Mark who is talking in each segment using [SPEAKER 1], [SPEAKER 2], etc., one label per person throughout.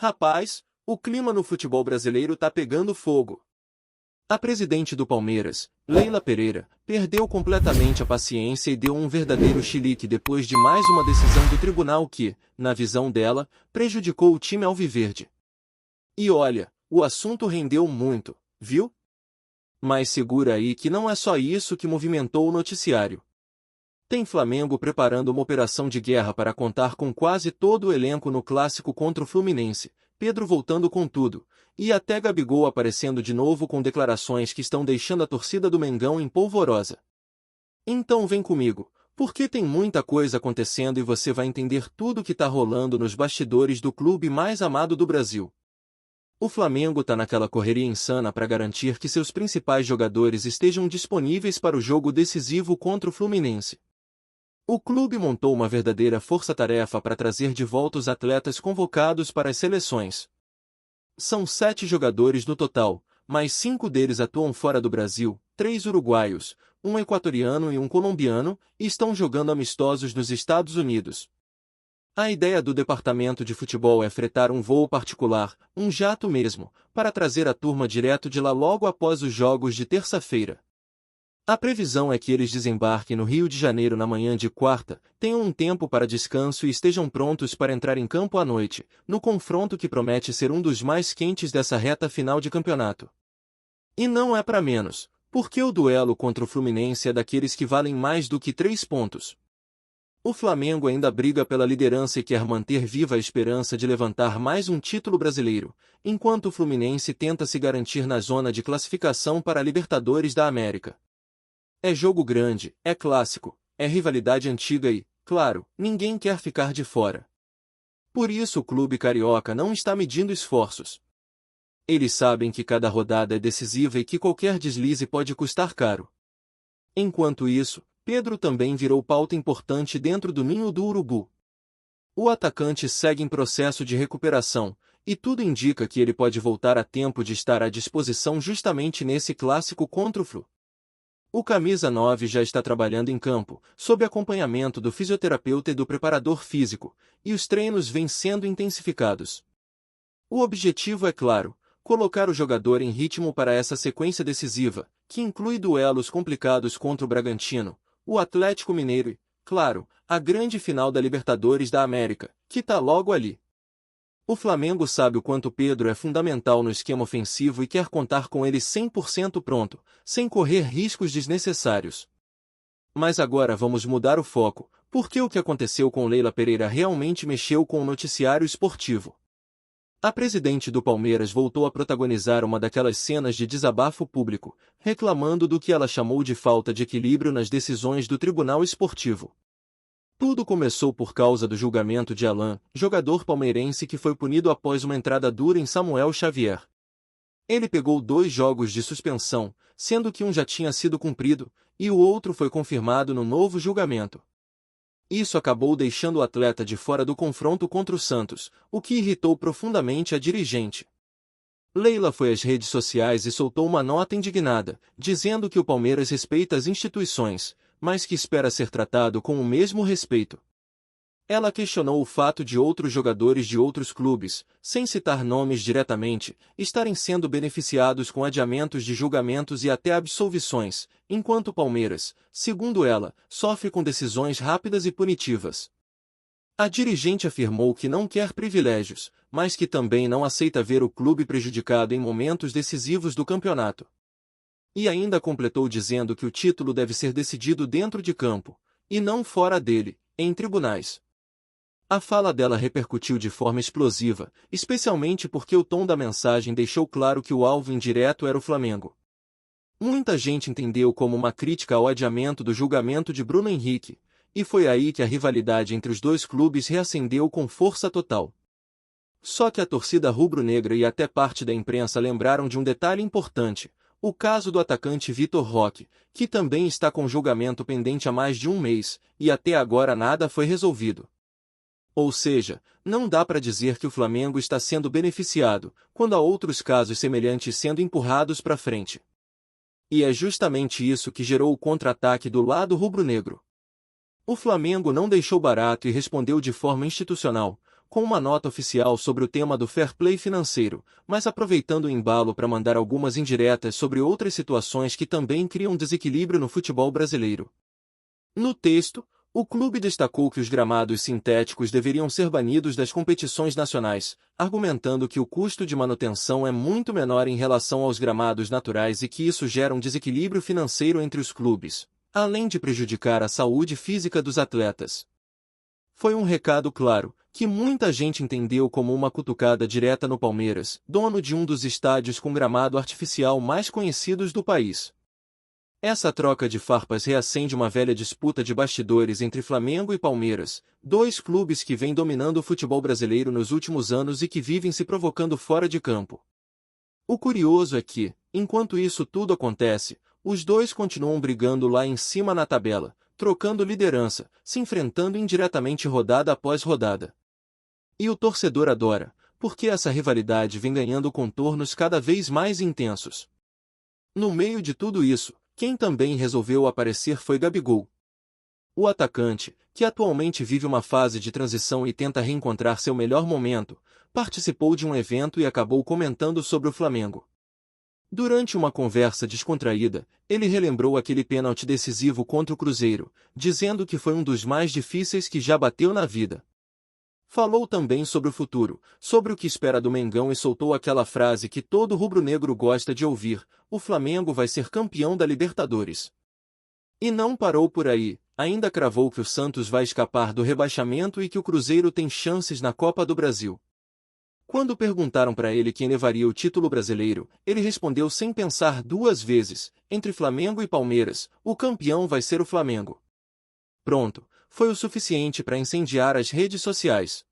[SPEAKER 1] Rapaz, o clima no futebol brasileiro tá pegando fogo. A presidente do Palmeiras, Leila Pereira, perdeu completamente a paciência e deu um verdadeiro chilique depois de mais uma decisão do tribunal que, na visão dela, prejudicou o time alviverde. E olha, o assunto rendeu muito, viu? Mas segura aí que não é só isso que movimentou o noticiário. Tem Flamengo preparando uma operação de guerra para contar com quase todo o elenco no clássico contra o Fluminense, Pedro voltando com tudo, e até Gabigol aparecendo de novo com declarações que estão deixando a torcida do Mengão em polvorosa. Então vem comigo, porque tem muita coisa acontecendo e você vai entender tudo que tá rolando nos bastidores do clube mais amado do Brasil. O Flamengo tá naquela correria insana para garantir que seus principais jogadores estejam disponíveis para o jogo decisivo contra o Fluminense. O clube montou uma verdadeira força-tarefa para trazer de volta os atletas convocados para as seleções. São 7 jogadores no total, mas 5 deles atuam fora do Brasil, 3 uruguaios, um equatoriano e um colombiano, e estão jogando amistosos nos Estados Unidos. A ideia do departamento de futebol é fretar um voo particular, um jato mesmo, para trazer a turma direto de lá logo após os jogos de terça-feira. A previsão é que eles desembarquem no Rio de Janeiro na manhã de quarta, tenham um tempo para descanso e estejam prontos para entrar em campo à noite, no confronto que promete ser um dos mais quentes dessa reta final de campeonato. E não é para menos, porque o duelo contra o Fluminense é daqueles que valem mais do que 3 pontos. O Flamengo ainda briga pela liderança e quer manter viva a esperança de levantar mais um título brasileiro, enquanto o Fluminense tenta se garantir na zona de classificação para a Libertadores da América. É jogo grande, é clássico, é rivalidade antiga e, claro, ninguém quer ficar de fora. Por isso o clube carioca não está medindo esforços. Eles sabem que cada rodada é decisiva e que qualquer deslize pode custar caro. Enquanto isso, Pedro também virou pauta importante dentro do ninho do urubu. O atacante segue em processo de recuperação, e tudo indica que ele pode voltar a tempo de estar à disposição justamente nesse clássico contra o Flu. O camisa 9 já está trabalhando em campo, sob acompanhamento do fisioterapeuta e do preparador físico, e os treinos vêm sendo intensificados. O objetivo é claro, colocar o jogador em ritmo para essa sequência decisiva, que inclui duelos complicados contra o Bragantino, o Atlético Mineiro e, claro, a grande final da Libertadores da América, que tá logo ali. O Flamengo sabe o quanto Pedro é fundamental no esquema ofensivo e quer contar com ele 100% pronto, sem correr riscos desnecessários. Mas agora vamos mudar o foco, porque o que aconteceu com Leila Pereira realmente mexeu com o noticiário esportivo. A presidente do Palmeiras voltou a protagonizar uma daquelas cenas de desabafo público, reclamando do que ela chamou de falta de equilíbrio nas decisões do Tribunal Esportivo. Tudo começou por causa do julgamento de Alan, jogador palmeirense que foi punido após uma entrada dura em Samuel Xavier. Ele pegou 2 jogos de suspensão, sendo que um já tinha sido cumprido, e o outro foi confirmado no novo julgamento. Isso acabou deixando o atleta de fora do confronto contra o Santos, o que irritou profundamente a dirigente. Leila foi às redes sociais e soltou uma nota indignada, dizendo que o Palmeiras respeita as instituições, mas que espera ser tratado com o mesmo respeito. Ela questionou o fato de outros jogadores de outros clubes, sem citar nomes diretamente, estarem sendo beneficiados com adiamentos de julgamentos e até absolvições, enquanto o Palmeiras, segundo ela, sofre com decisões rápidas e punitivas. A dirigente afirmou que não quer privilégios, mas que também não aceita ver o clube prejudicado em momentos decisivos do campeonato. E ainda completou dizendo que o título deve ser decidido dentro de campo, e não fora dele, em tribunais. A fala dela repercutiu de forma explosiva, especialmente porque o tom da mensagem deixou claro que o alvo indireto era o Flamengo. Muita gente entendeu como uma crítica ao adiamento do julgamento de Bruno Henrique, e foi aí que a rivalidade entre os dois clubes reacendeu com força total. Só que a torcida rubro-negra e até parte da imprensa lembraram de um detalhe importante: o caso do atacante Vitor Roque, que também está com julgamento pendente há mais de um mês, e até agora nada foi resolvido. Ou seja, não dá para dizer que o Flamengo está sendo beneficiado, quando há outros casos semelhantes sendo empurrados para frente. E é justamente isso que gerou o contra-ataque do lado rubro-negro. O Flamengo não deixou barato e respondeu de forma institucional, com uma nota oficial sobre o tema do fair play financeiro, mas aproveitando o embalo para mandar algumas indiretas sobre outras situações que também criam desequilíbrio no futebol brasileiro. No texto, o clube destacou que os gramados sintéticos deveriam ser banidos das competições nacionais, argumentando que o custo de manutenção é muito menor em relação aos gramados naturais e que isso gera um desequilíbrio financeiro entre os clubes, além de prejudicar a saúde física dos atletas. Foi um recado claro, que muita gente entendeu como uma cutucada direta no Palmeiras, dono de um dos estádios com gramado artificial mais conhecidos do país. Essa troca de farpas reacende uma velha disputa de bastidores entre Flamengo e Palmeiras, dois clubes que vêm dominando o futebol brasileiro nos últimos anos e que vivem se provocando fora de campo. O curioso é que, enquanto isso tudo acontece, os dois continuam brigando lá em cima na tabela, trocando liderança, se enfrentando indiretamente rodada após rodada. E o torcedor adora, porque essa rivalidade vem ganhando contornos cada vez mais intensos. No meio de tudo isso, quem também resolveu aparecer foi Gabigol. O atacante, que atualmente vive uma fase de transição e tenta reencontrar seu melhor momento, participou de um evento e acabou comentando sobre o Flamengo. Durante uma conversa descontraída, ele relembrou aquele pênalti decisivo contra o Cruzeiro, dizendo que foi um dos mais difíceis que já bateu na vida. Falou também sobre o futuro, sobre o que espera do Mengão e soltou aquela frase que todo rubro-negro gosta de ouvir: o Flamengo vai ser campeão da Libertadores. E não parou por aí, ainda cravou que o Santos vai escapar do rebaixamento e que o Cruzeiro tem chances na Copa do Brasil. Quando perguntaram para ele quem levaria o título brasileiro, ele respondeu sem pensar duas vezes: entre Flamengo e Palmeiras, o campeão vai ser o Flamengo. Pronto, foi o suficiente para incendiar as redes sociais.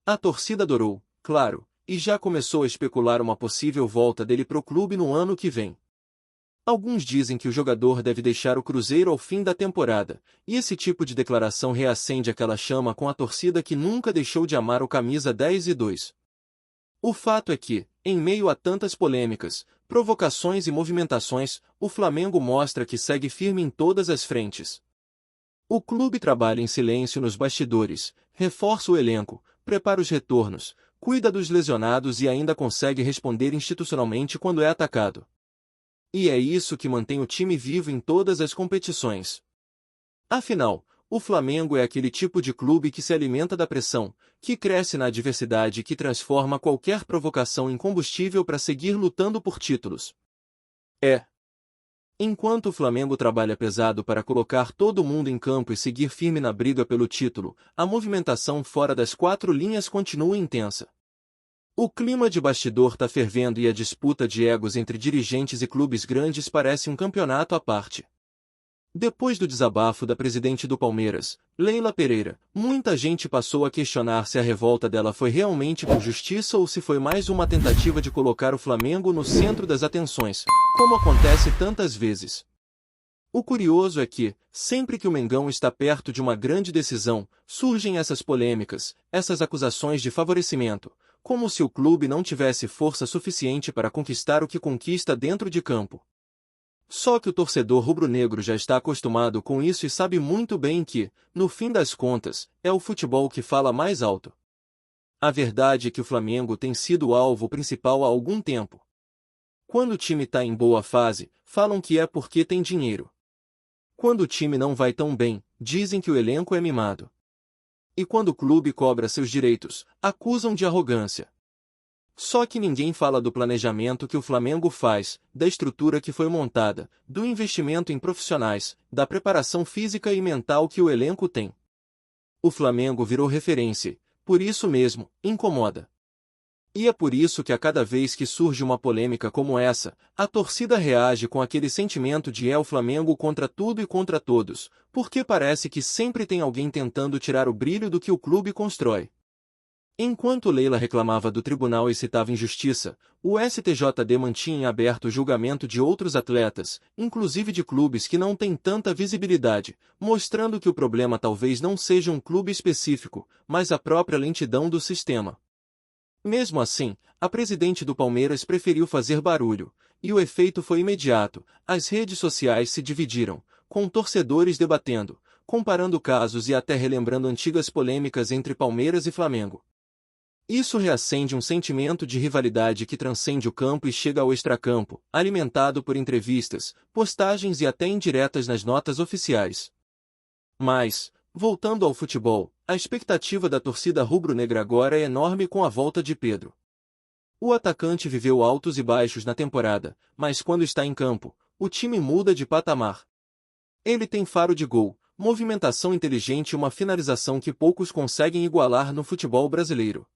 [SPEAKER 1] A torcida adorou, claro, e já começou a especular uma possível volta dele pro clube no ano que vem. Alguns dizem que o jogador deve deixar o Cruzeiro ao fim da temporada, e esse tipo de declaração reacende aquela chama com a torcida que nunca deixou de amar o camisa 10 e 2. O fato é que, em meio a tantas polêmicas, provocações e movimentações, o Flamengo mostra que segue firme em todas as frentes. O clube trabalha em silêncio nos bastidores, reforça o elenco, prepara os retornos, cuida dos lesionados e ainda consegue responder institucionalmente quando é atacado. E é isso que mantém o time vivo em todas as competições. Afinal, o Flamengo é aquele tipo de clube que se alimenta da pressão, que cresce na adversidade e que transforma qualquer provocação em combustível para seguir lutando por títulos. Enquanto o Flamengo trabalha pesado para colocar todo mundo em campo e seguir firme na briga pelo título, a movimentação fora das quatro linhas continua intensa. O clima de bastidor está fervendo e a disputa de egos entre dirigentes e clubes grandes parece um campeonato à parte. Depois do desabafo da presidente do Palmeiras, Leila Pereira, muita gente passou a questionar se a revolta dela foi realmente por justiça ou se foi mais uma tentativa de colocar o Flamengo no centro das atenções, como acontece tantas vezes. O curioso é que, sempre que o Mengão está perto de uma grande decisão, surgem essas polêmicas, essas acusações de favorecimento, como se o clube não tivesse força suficiente para conquistar o que conquista dentro de campo. Só que o torcedor rubro-negro já está acostumado com isso e sabe muito bem que, no fim das contas, é o futebol que fala mais alto. A verdade é que o Flamengo tem sido o alvo principal há algum tempo. Quando o time está em boa fase, falam que é porque tem dinheiro. Quando o time não vai tão bem, dizem que o elenco é mimado. E quando o clube cobra seus direitos, acusam de arrogância. Só que ninguém fala do planejamento que o Flamengo faz, da estrutura que foi montada, do investimento em profissionais, da preparação física e mental que o elenco tem. O Flamengo virou referência, por isso mesmo, incomoda. E é por isso que a cada vez que surge uma polêmica como essa, a torcida reage com aquele sentimento de é o Flamengo contra tudo e contra todos, porque parece que sempre tem alguém tentando tirar o brilho do que o clube constrói. Enquanto Leila reclamava do tribunal e citava injustiça, o STJD mantinha em aberto o julgamento de outros atletas, inclusive de clubes que não têm tanta visibilidade, mostrando que o problema talvez não seja um clube específico, mas a própria lentidão do sistema. Mesmo assim, a presidente do Palmeiras preferiu fazer barulho, e o efeito foi imediato: as redes sociais se dividiram, com torcedores debatendo, comparando casos e até relembrando antigas polêmicas entre Palmeiras e Flamengo. Isso reacende um sentimento de rivalidade que transcende o campo e chega ao extracampo, alimentado por entrevistas, postagens e até indiretas nas notas oficiais. Mas, voltando ao futebol, a expectativa da torcida rubro-negra agora é enorme com a volta de Pedro. O atacante viveu altos e baixos na temporada, mas quando está em campo, o time muda de patamar. Ele tem faro de gol, movimentação inteligente e uma finalização que poucos conseguem igualar no futebol brasileiro.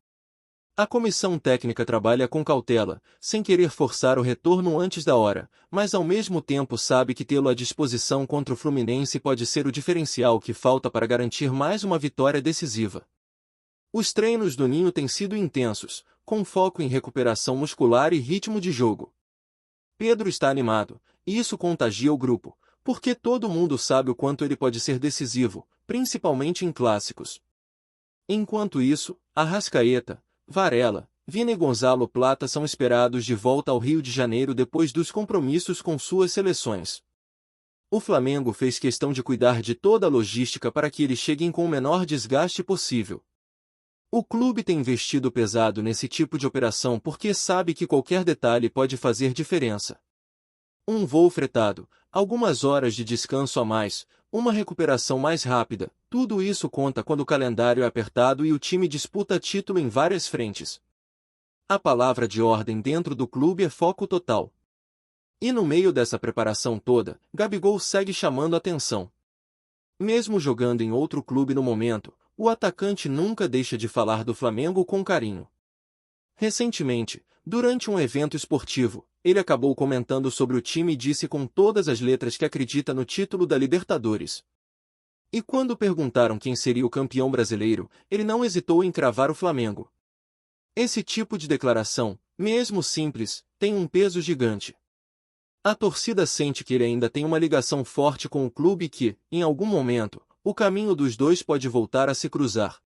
[SPEAKER 1] A comissão técnica trabalha com cautela, sem querer forçar o retorno antes da hora, mas ao mesmo tempo sabe que tê-lo à disposição contra o Fluminense pode ser o diferencial que falta para garantir mais uma vitória decisiva. Os treinos do Ninho têm sido intensos, com foco em recuperação muscular e ritmo de jogo. Pedro está animado, e isso contagia o grupo, porque todo mundo sabe o quanto ele pode ser decisivo, principalmente em clássicos. Enquanto isso, Arrascaeta, Varela, Vina e Gonzalo Plata são esperados de volta ao Rio de Janeiro depois dos compromissos com suas seleções. O Flamengo fez questão de cuidar de toda a logística para que eles cheguem com o menor desgaste possível. O clube tem investido pesado nesse tipo de operação porque sabe que qualquer detalhe pode fazer diferença. Um voo fretado, algumas horas de descanso a mais, uma recuperação mais rápida, tudo isso conta quando o calendário é apertado e o time disputa título em várias frentes. A palavra de ordem dentro do clube é foco total. E no meio dessa preparação toda, Gabigol segue chamando atenção. Mesmo jogando em outro clube no momento, o atacante nunca deixa de falar do Flamengo com carinho. Recentemente, durante um evento esportivo, ele acabou comentando sobre o time e disse com todas as letras que acredita no título da Libertadores. E quando perguntaram quem seria o campeão brasileiro, ele não hesitou em cravar o Flamengo. Esse tipo de declaração, mesmo simples, tem um peso gigante. A torcida sente que ele ainda tem uma ligação forte com o clube e que, em algum momento, o caminho dos dois pode voltar a se cruzar.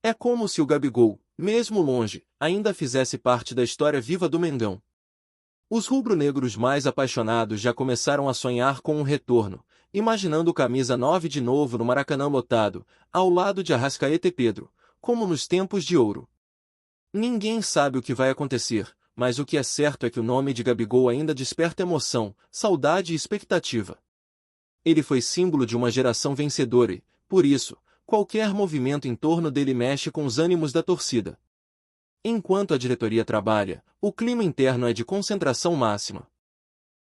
[SPEAKER 1] É como se o Gabigol, mesmo longe, ainda fizesse parte da história viva do Mengão. Os rubro-negros mais apaixonados já começaram a sonhar com um retorno, imaginando o camisa 9 de novo no Maracanã lotado, ao lado de Arrascaeta e Pedro, como nos tempos de ouro. Ninguém sabe o que vai acontecer, mas o que é certo é que o nome de Gabigol ainda desperta emoção, saudade e expectativa. Ele foi símbolo de uma geração vencedora e, por isso, qualquer movimento em torno dele mexe com os ânimos da torcida. Enquanto a diretoria trabalha, o clima interno é de concentração máxima.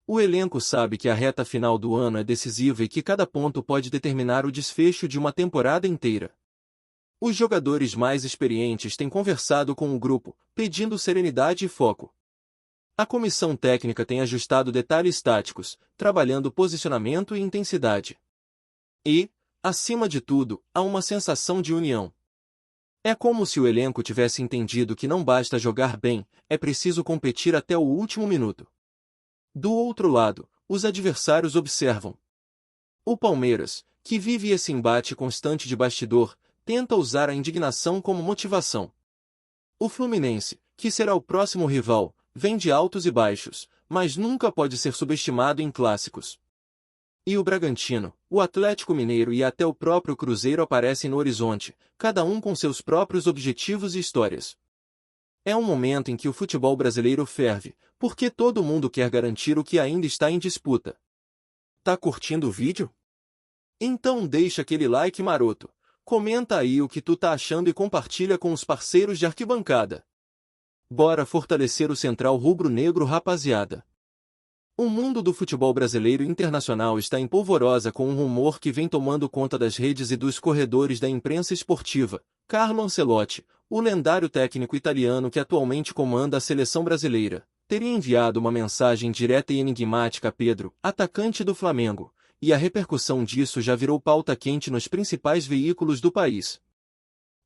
[SPEAKER 1] O elenco sabe que a reta final do ano é decisiva e que cada ponto pode determinar o desfecho de uma temporada inteira. Os jogadores mais experientes têm conversado com o grupo, pedindo serenidade e foco. A comissão técnica tem ajustado detalhes táticos, trabalhando posicionamento e intensidade. E, acima de tudo, há uma sensação de união. É como se o elenco tivesse entendido que não basta jogar bem, é preciso competir até o último minuto. Do outro lado, os adversários observam. O Palmeiras, que vive esse embate constante de bastidor, tenta usar a indignação como motivação. O Fluminense, que será o próximo rival, vem de altos e baixos, mas nunca pode ser subestimado em clássicos. E o Bragantino, o Atlético Mineiro e até o próprio Cruzeiro aparecem no horizonte, cada um com seus próprios objetivos e histórias. É um momento em que o futebol brasileiro ferve, porque todo mundo quer garantir o que ainda está em disputa. Tá curtindo o vídeo? Então deixa aquele like maroto, comenta aí o que tu tá achando e compartilha com os parceiros de arquibancada. Bora fortalecer o Central Rubro-Negro, rapaziada! O mundo do futebol brasileiro e internacional está em polvorosa com um rumor que vem tomando conta das redes e dos corredores da imprensa esportiva. Carlo Ancelotti, o lendário técnico italiano que atualmente comanda a seleção brasileira, teria enviado uma mensagem direta e enigmática a Pedro, atacante do Flamengo, e a repercussão disso já virou pauta quente nos principais veículos do país.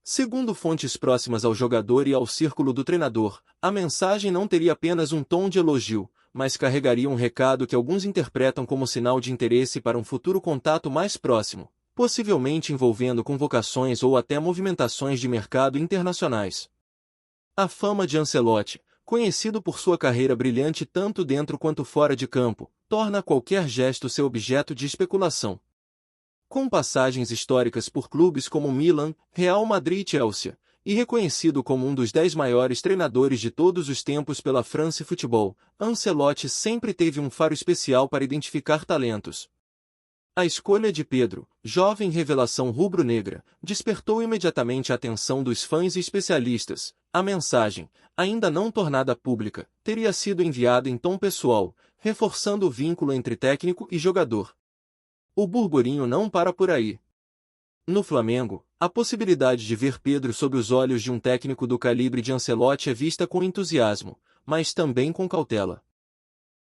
[SPEAKER 1] Segundo fontes próximas ao jogador e ao círculo do treinador, a mensagem não teria apenas um tom de elogio, mas carregaria um recado que alguns interpretam como sinal de interesse para um futuro contato mais próximo, possivelmente envolvendo convocações ou até movimentações de mercado internacionais. A fama de Ancelotti, conhecido por sua carreira brilhante tanto dentro quanto fora de campo, torna qualquer gesto seu objeto de especulação. Com passagens históricas por clubes como Milan, Real Madrid e Chelsea, e reconhecido como um dos 10 maiores treinadores de todos os tempos pela France Football, Ancelotti sempre teve um faro especial para identificar talentos. A escolha de Pedro, jovem revelação rubro-negra, despertou imediatamente a atenção dos fãs e especialistas. A mensagem, ainda não tornada pública, teria sido enviada em tom pessoal, reforçando o vínculo entre técnico e jogador. O burburinho não para por aí. No Flamengo, a possibilidade de ver Pedro sob os olhos de um técnico do calibre de Ancelotti é vista com entusiasmo, mas também com cautela.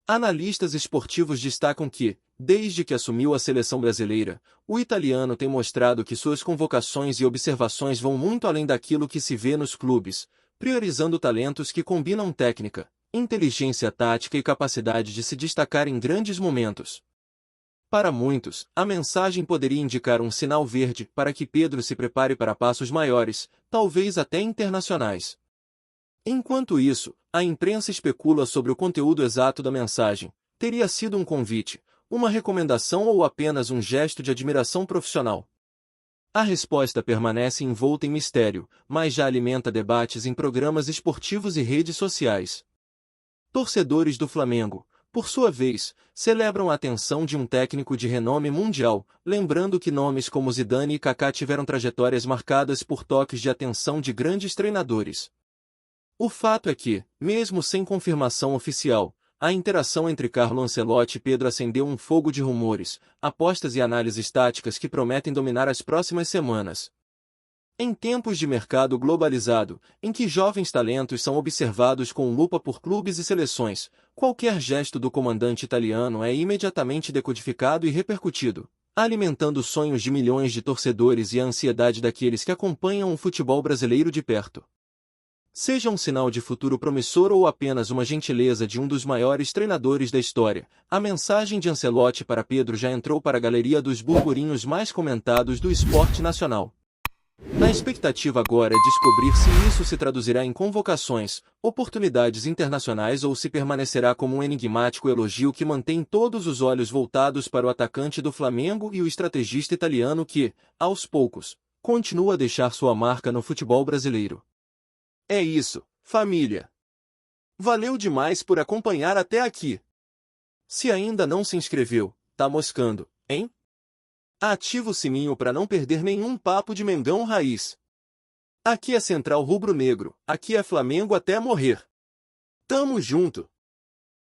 [SPEAKER 1] Analistas esportivos destacam que, desde que assumiu a seleção brasileira, o italiano tem mostrado que suas convocações e observações vão muito além daquilo que se vê nos clubes, priorizando talentos que combinam técnica, inteligência tática e capacidade de se destacar em grandes momentos. Para muitos, a mensagem poderia indicar um sinal verde para que Pedro se prepare para passos maiores, talvez até internacionais. Enquanto isso, a imprensa especula sobre o conteúdo exato da mensagem. Teria sido um convite, uma recomendação ou apenas um gesto de admiração profissional? A resposta permanece envolta em mistério, mas já alimenta debates em programas esportivos e redes sociais. Torcedores do Flamengo, por sua vez, celebram a atenção de um técnico de renome mundial, lembrando que nomes como Zidane e Kaká tiveram trajetórias marcadas por toques de atenção de grandes treinadores. O fato é que, mesmo sem confirmação oficial, a interação entre Carlo Ancelotti e Pedro acendeu um fogo de rumores, apostas e análises táticas que prometem dominar as próximas semanas. Em tempos de mercado globalizado, em que jovens talentos são observados com lupa por clubes e seleções, qualquer gesto do comandante italiano é imediatamente decodificado e repercutido, alimentando sonhos de milhões de torcedores e a ansiedade daqueles que acompanham o futebol brasileiro de perto. Seja um sinal de futuro promissor ou apenas uma gentileza de um dos maiores treinadores da história, a mensagem de Ancelotti para Pedro já entrou para a galeria dos burburinhos mais comentados do esporte nacional. A expectativa agora é descobrir se isso se traduzirá em convocações, oportunidades internacionais ou se permanecerá como um enigmático elogio que mantém todos os olhos voltados para o atacante do Flamengo e o estrategista italiano que, aos poucos, continua a deixar sua marca no futebol brasileiro. É isso, família. Valeu demais por acompanhar até aqui. Se ainda não se inscreveu, tá moscando, hein? Ativa o sininho para não perder nenhum papo de Mengão Raiz. Aqui é Central Rubro Negro, aqui é Flamengo até morrer. Tamo junto!